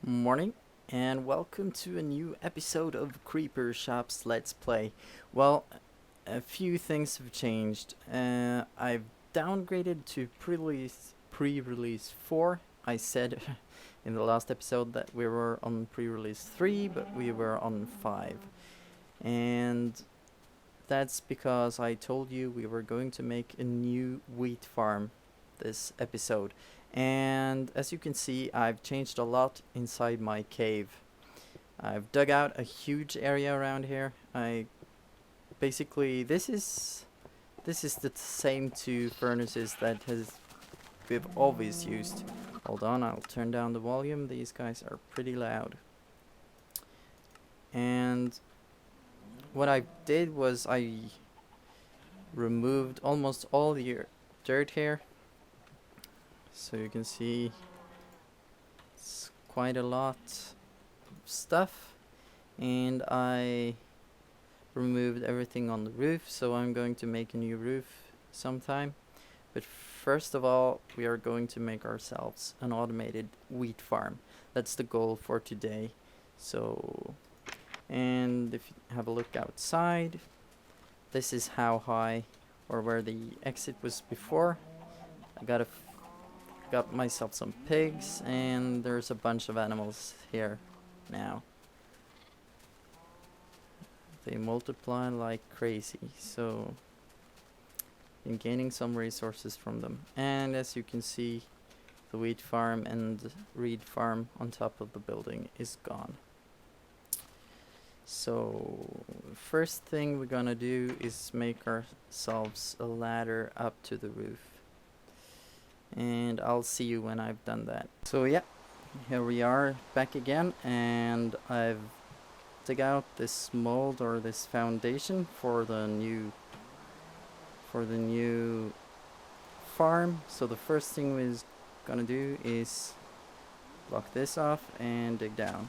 Morning, and welcome to a new episode of Creeper Shop's Let's Play. Well, a few things have changed. I've downgraded to pre-release 4. I said in the last episode that we were on pre-release 3, but we were on 5. And that's because I told you we were going to make a new wheat farm this episode. And as you can see, I've changed a lot inside my cave. I've dug out a huge area around here. Basically this is the same two furnaces that we've always used. Hold on, I'll turn down the volume. These guys are pretty loud. And what I did was I removed almost all the dirt here. So you can see it's quite a lot of stuff, and I removed everything on the roof, so I'm going to make a new roof sometime. But first of all, we are going to make ourselves an automated wheat farm. That's the goal for today. So, and if you have a look outside, this is how high, or where the exit was before. I got myself some pigs, and there's a bunch of animals here now. They multiply like crazy, so I'm gaining some resources from them. And as you can see, the wheat farm and reed farm on top of the building is gone. So first thing we're gonna do is make ourselves a ladder up to the roof, and I'll see you when I've done that. So yeah, here we are back again, and I've dug out this mold, or this foundation, for the new farm. So the first thing we're gonna do is block this off and dig down.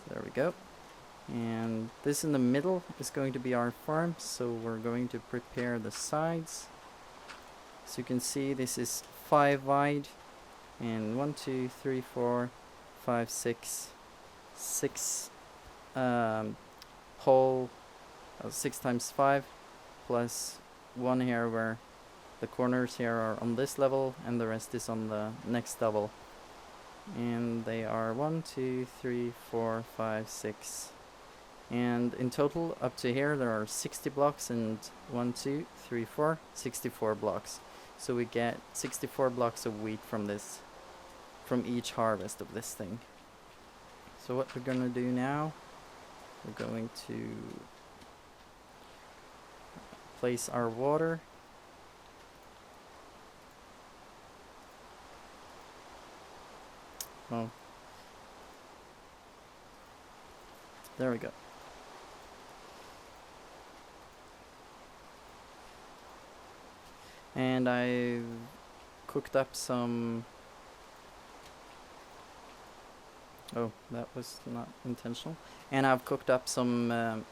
There we go. And this in the middle is going to be our farm, so we're going to prepare the sides. So you can see this is 5 wide, and 1, 2, 3, 4, 5, 6 hole, 6 times 5, plus 1 here where the corners here are on this level and the rest is on the next level. And they are 1, 2, 3, 4, 5, 6. And in total, up to here, there are 60 blocks, and 1, 2, 3, 4, 64 blocks. So we get 64 blocks of wheat from this, from each harvest of this thing. So what we're gonna do now, we're going to place our water. Oh, there we go. And I cooked up some... Oh, that was not intentional. And I've cooked up some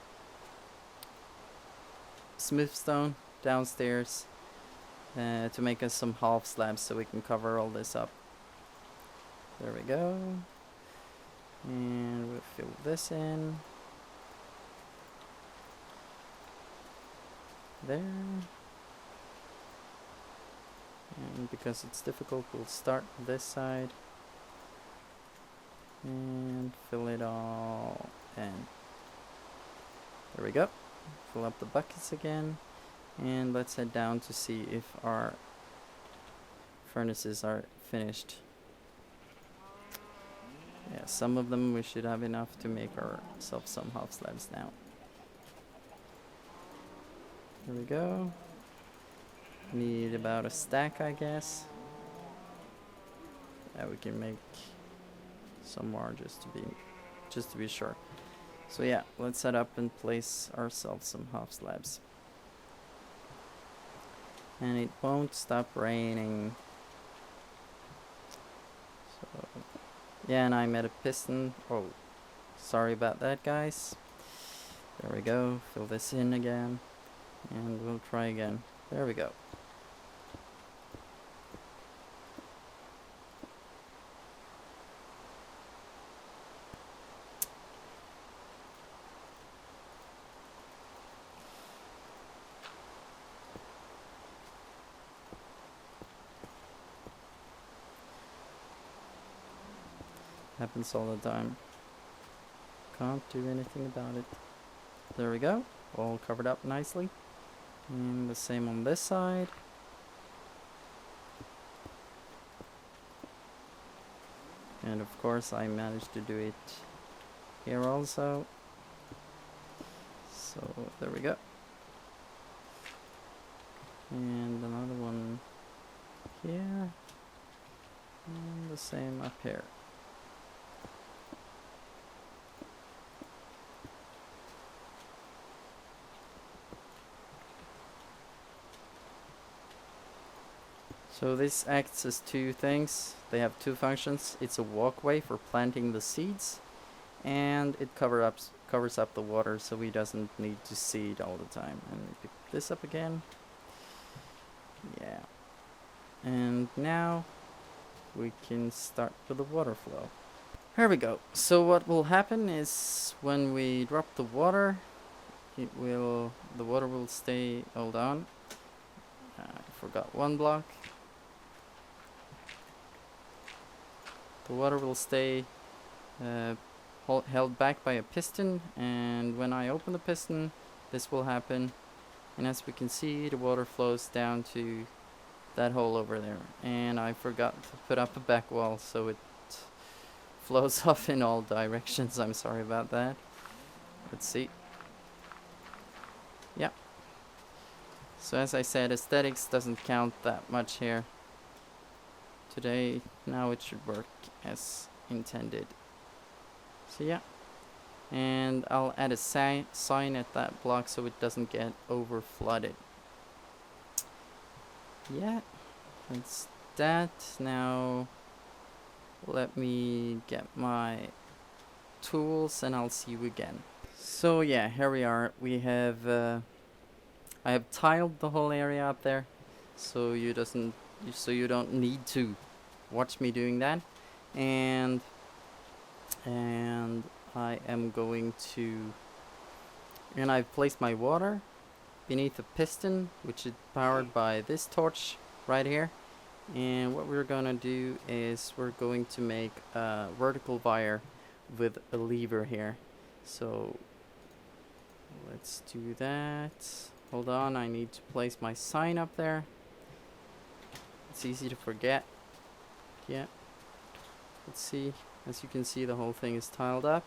smooth stone downstairs to make us some half slabs, so we can cover all this up. There we go. And we'll fill this in. There. And because it's difficult, we'll start this side and fill it all in. There we go. Fill up the buckets again, and let's head down to see if our furnaces are finished. Yeah, some of them we should have enough to make ourselves some half slabs now. There we go. Need about a stack, I guess. Yeah, we can make some more just to be sure. So yeah, let's set up and place ourselves some half slabs. And it won't stop raining. So yeah, and I made a piston. Oh, sorry about that, guys. There we go. Fill this in again, and we'll try again. There we go. Happens all the time. Can't do anything about it. There we go. All covered up nicely. And the same on this side. And of course I managed to do it here also. So there we go. And another one here. And the same up here. So this acts as two things. They have two functions. It's a walkway for planting the seeds, and it covers up the water so we doesn't need to seed all the time. And we pick this up again. Yeah. And now we can start with the water flow. Here we go. So what will happen is when we drop the water, the water will stay. Hold on. I forgot one block. The water will stay held back by a piston, and when I open the piston, this will happen. And as we can see, the water flows down to that hole over there. And I forgot to put up a back wall, so it flows off in all directions. I'm sorry about that. Let's see. Yeah. So as I said, aesthetics doesn't count that much here today. Now it should work as intended. So yeah. And I'll add a sign at that block so it doesn't get over flooded. Yeah, that's that. Now let me get my tools and I'll see you again. So yeah, here we are. We have I have tiled the whole area up there, so you don't need to watch me doing that. And I am going to, and I've placed my water beneath a piston, which is powered by this torch right here. And what we're gonna do is we're going to make a vertical wire with a lever here. So let's do that. Hold on, I need to place my sign up there. It's easy to forget. Yeah. Let's see. As you can see, the whole thing is tiled up.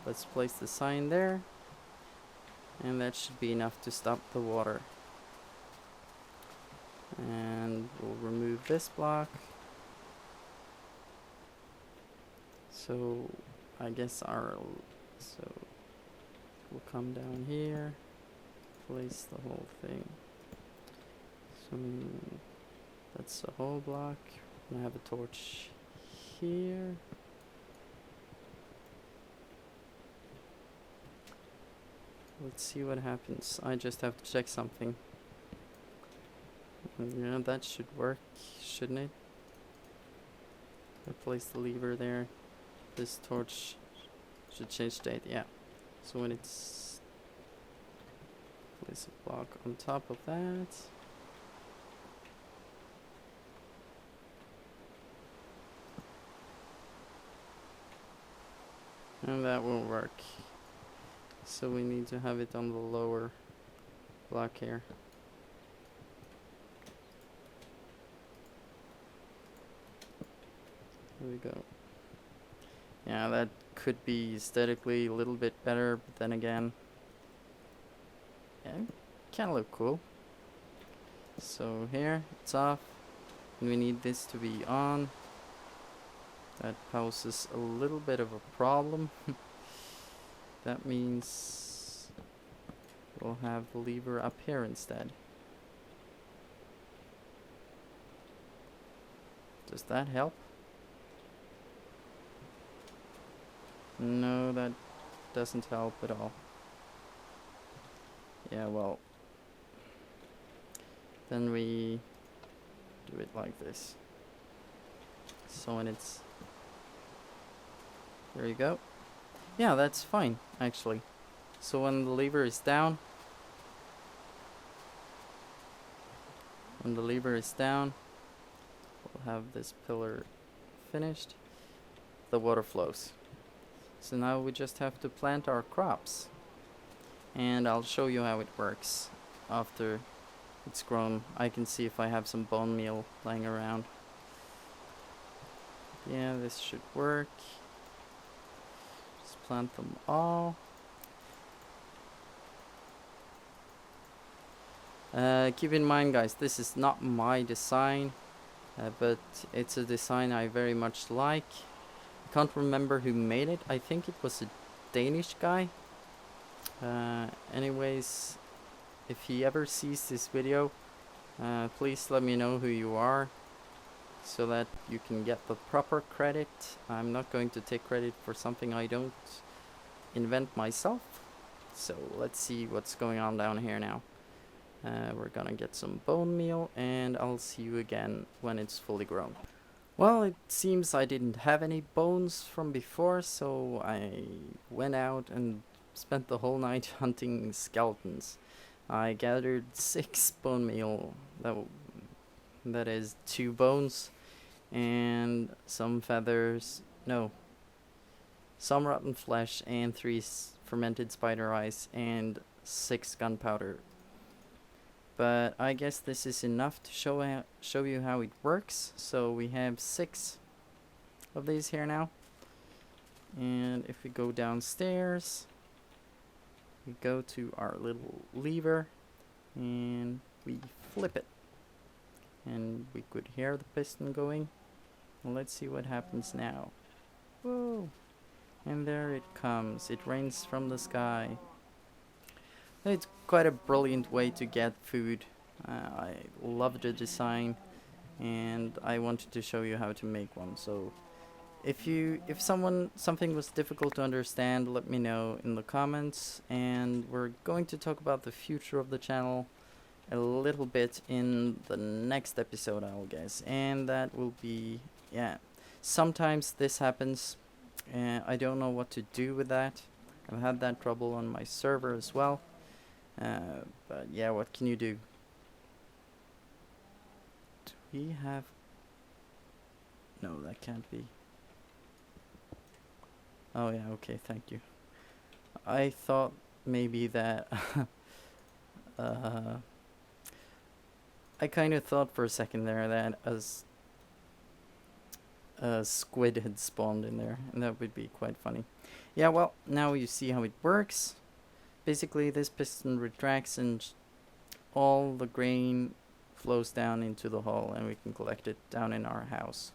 Let's place the sign there. And that should be enough to stop the water. And we'll remove this block. So I guess we'll come down here, place the whole thing. So that's the whole block. I have a torch here. Let's see what happens. I just have to check something. Yeah, that should work, shouldn't it? I place the lever there. This torch should change state, yeah. So when it's place a block on top of that. And that won't work. So we need to have it on the lower block here. There we go. Yeah, that could be aesthetically a little bit better, but then again, yeah, kind of look cool. So here, it's off, and we need this to be on. That poses a little bit of a problem. That means we'll have the lever up here instead. Does that help? No, that doesn't help at all. Yeah, well, then we do it like this. So when it's, there you go. Yeah, that's fine, actually. So when the lever is down, we'll have this pillar finished. the water flows. So now we just have to plant our crops, and I'll show you how it works after it's grown. I can see if I have some bone meal lying around. Yeah, this should work. Just plant them all. Keep in mind, guys, this is not my design, but it's a design I very much like. I can't remember who made it. I think it was a Danish guy. Anyways, if he ever sees this video, please let me know who you are, so that you can get the proper credit. I'm not going to take credit for something I don't invent myself. So let's see what's going on down here now. We're gonna get some bone meal, and I'll see you again when it's fully grown. Well, it seems I didn't have any bones from before, so I went out and spent the whole night hunting skeletons. I gathered 6 bone meal, that is 2 bones, and some feathers, no, some rotten flesh, and 3 fermented spider eyes, and 6 gunpowder. But I guess this is enough to show you how it works. So we have 6 of these here now, and if we go downstairs, we go to our little lever and we flip it, and we could hear the piston going. Well, let's see what happens now. Whoa! And there it comes. It rains from the sky. It's quite a brilliant way to get food. I love the design, and I wanted to show you how to make one. So if something was difficult to understand, let me know in the comments, and we're going to talk about the future of the channel a little bit in the next episode, I'll guess. And that will be, yeah, sometimes this happens, and I don't know what to do with that. I've had that trouble on my server as well. But yeah, what can you do? Do we have... No, that can't be. Oh yeah, okay, thank you. I thought maybe that... I kind of thought for a second there that a squid had spawned in there, and that would be quite funny. Yeah, well, now you see how it works. Basically, this piston retracts and all the grain flows down into the hole, and we can collect it down in our house.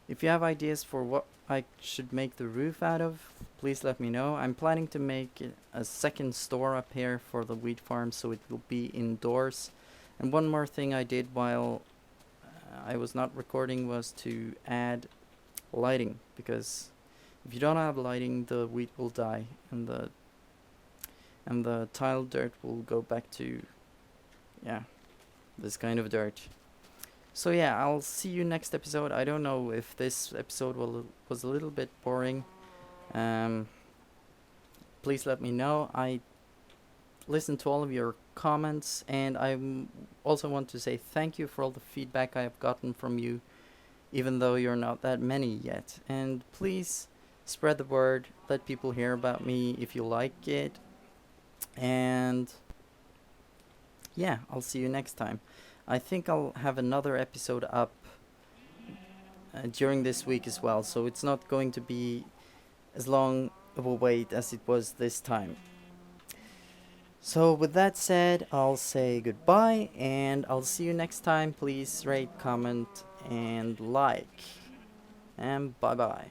If you have ideas for what I should make the roof out of, please let me know. I'm planning to make a second store up here for the wheat farm, so it will be indoors. And one more thing I did while I was not recording was to add lighting, because if you don't have lighting, the wheat will die, and the tile dirt will go back to, yeah, this kind of dirt. So yeah, I'll see you next episode. I don't know if this episode was a little bit boring. Please let me know. I listen to all of your comments, and I also want to say thank you for all the feedback I have gotten from you, even though you're not that many yet. And please spread the word, let people hear about me if you like it. And yeah, I'll see you next time. I think I'll have another episode up during this week as well, so it's not going to be as long of a wait as it was this time. So with that said, I'll say goodbye, and I'll see you next time. Please rate, comment, and like. And bye bye.